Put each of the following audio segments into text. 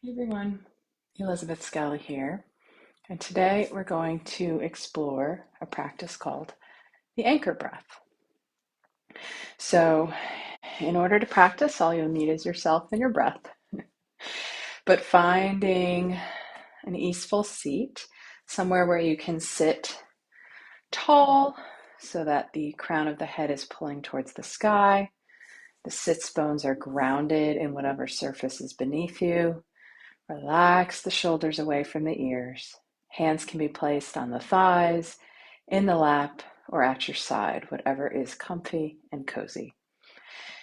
Hey everyone, Elizabeth Scally here, and today we're going to explore a practice called the anchor breath. So, in order to practice, all you'll need is yourself and your breath, but finding an easeful seat, somewhere where you can sit tall so that the crown of the head is pulling towards the sky, the sits bones are grounded in whatever surface is beneath you. Relax the shoulders away from the ears. Hands can be placed on the thighs, in the lap, or at your side, whatever is comfy and cozy.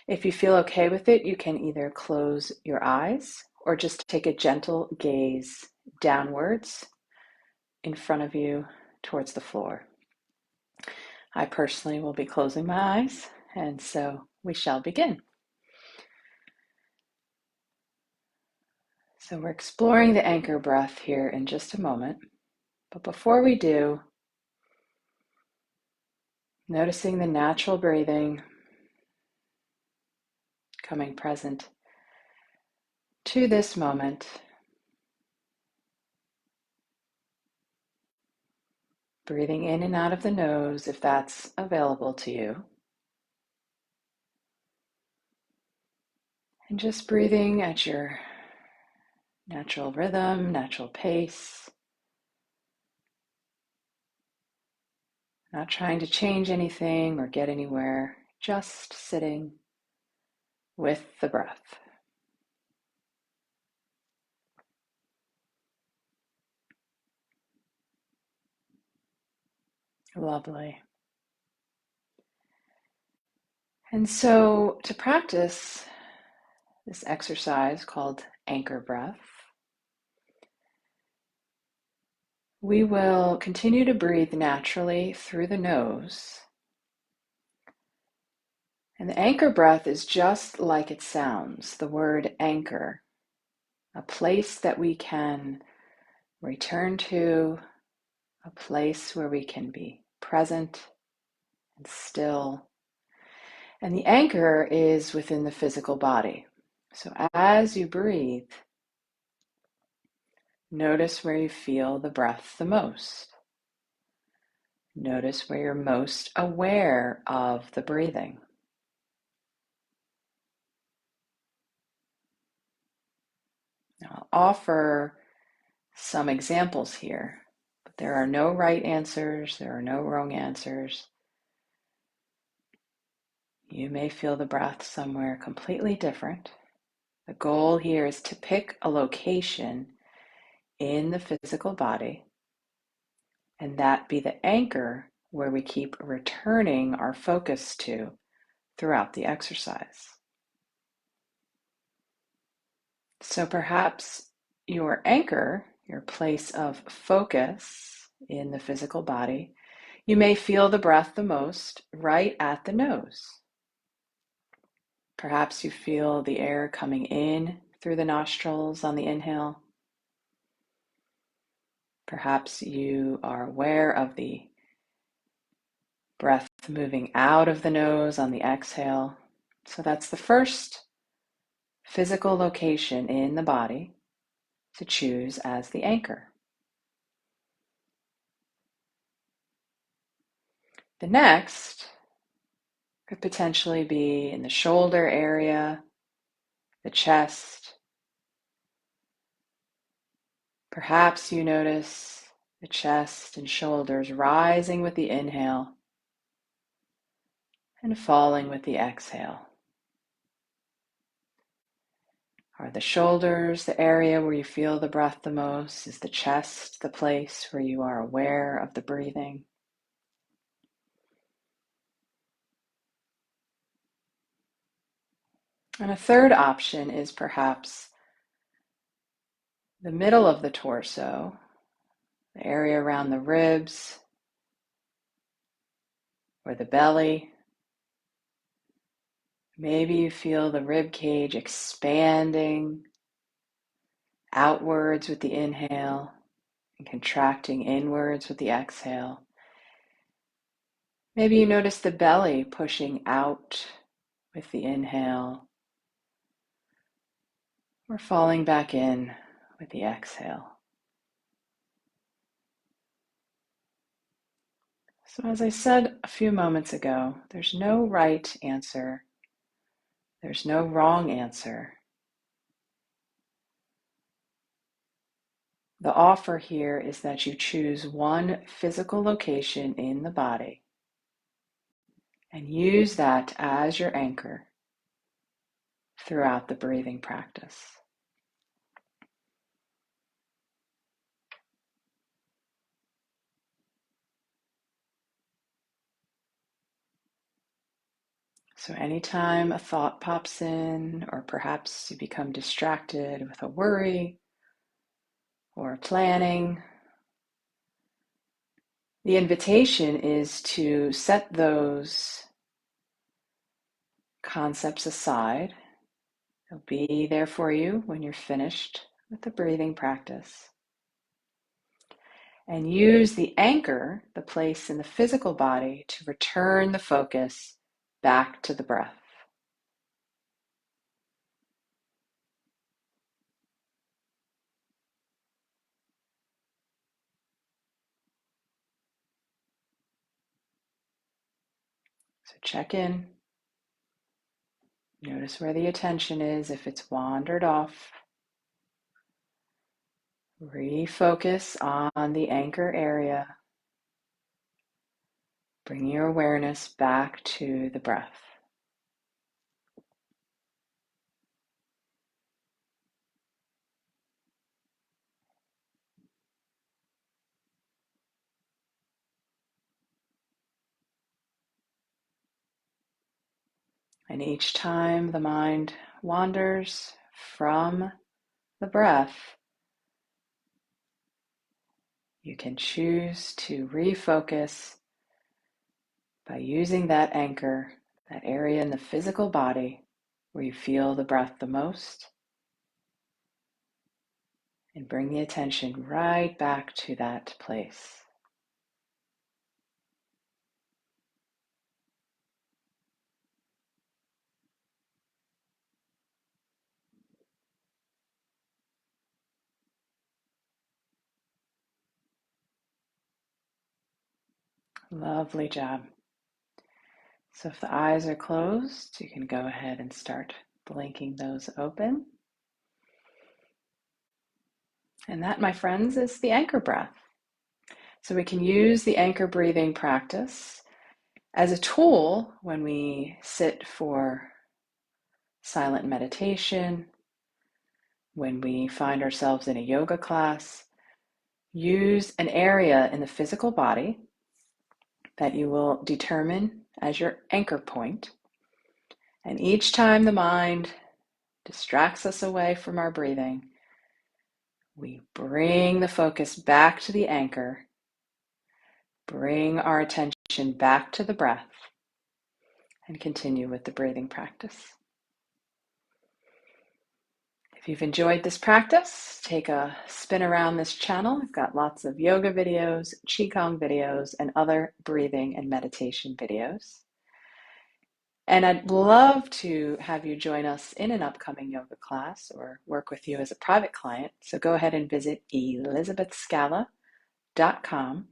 If you feel okay with it, you can either close your eyes or just take a gentle gaze downwards in front of you towards the floor. I personally will be closing my eyes, and so we shall begin. So we're exploring the anchor breath here in just a moment. But before we do, noticing the natural breathing, coming present to this moment, breathing in and out of the nose if that's available to you, and just breathing at your natural rhythm, natural pace, not trying to change anything or get anywhere, just sitting with the breath. Lovely. And so to practice this exercise called anchor breath, we will continue to breathe naturally through the nose. And the anchor breath is just like it sounds, the word anchor, a place that we can return to, a place where we can be present and still. And the anchor is within the physical body. So as you breathe, notice where you feel the breath the most. Notice where you're most aware of the breathing. Now, I'll offer some examples here, but there are no right answers, there are no wrong answers. You may feel the breath somewhere completely different. The goal here is to pick a location in the physical body and that be the anchor where we keep returning our focus to throughout the exercise. So perhaps your anchor, your place of focus in the physical body, you may feel the breath the most right at the nose. Perhaps you feel the air coming in through the nostrils on the inhale. Perhaps you are aware of the breath moving out of the nose on the exhale. So that's the first physical location in the body to choose as the anchor. The next could potentially be in the shoulder area, the chest. Perhaps you notice the chest and shoulders rising with the inhale and falling with the exhale. Are the shoulders the area where you feel the breath the most? Is the chest the place where you are aware of the breathing? And a third option is perhaps the middle of the torso, the area around the ribs or the belly. Maybe you feel the rib cage expanding outwards with the inhale and contracting inwards with the exhale. Maybe you notice the belly pushing out with the inhale or falling back in with the exhale. So as I said a few moments ago, there's no right answer. There's no wrong answer. The offer here is that you choose one physical location in the body and use that as your anchor throughout the breathing practice. So anytime a thought pops in, or perhaps you become distracted with a worry or planning, the invitation is to set those concepts aside. They'll be there for you when you're finished with the breathing practice. And use the anchor, the place in the physical body, to return the focus back to the breath. So check in. Notice where the attention is. If it's wandered off, refocus on the anchor area. Bring your awareness back to the breath. And each time the mind wanders from the breath, you can choose to refocus by using that anchor, that area in the physical body where you feel the breath the most, and bring the attention right back to that place. Lovely job. So if the eyes are closed, you can go ahead and start blinking those open. And that, my friends, is the anchor breath. So we can use the anchor breathing practice as a tool when we sit for silent meditation, when we find ourselves in a yoga class. Use an area in the physical body that you will determine as your anchor point. And each time the mind distracts us away from our breathing, we bring the focus back to the anchor, bring our attention back to the breath, and continue with the breathing practice. If you've enjoyed this practice, take a spin around this channel. We've got lots of yoga videos, qigong videos, and other breathing and meditation videos. And I'd love to have you join us in an upcoming yoga class or work with you as a private client. So go ahead and visit elizabethscala.com,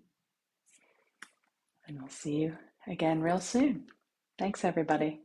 and we'll see you again real soon. Thanks, everybody.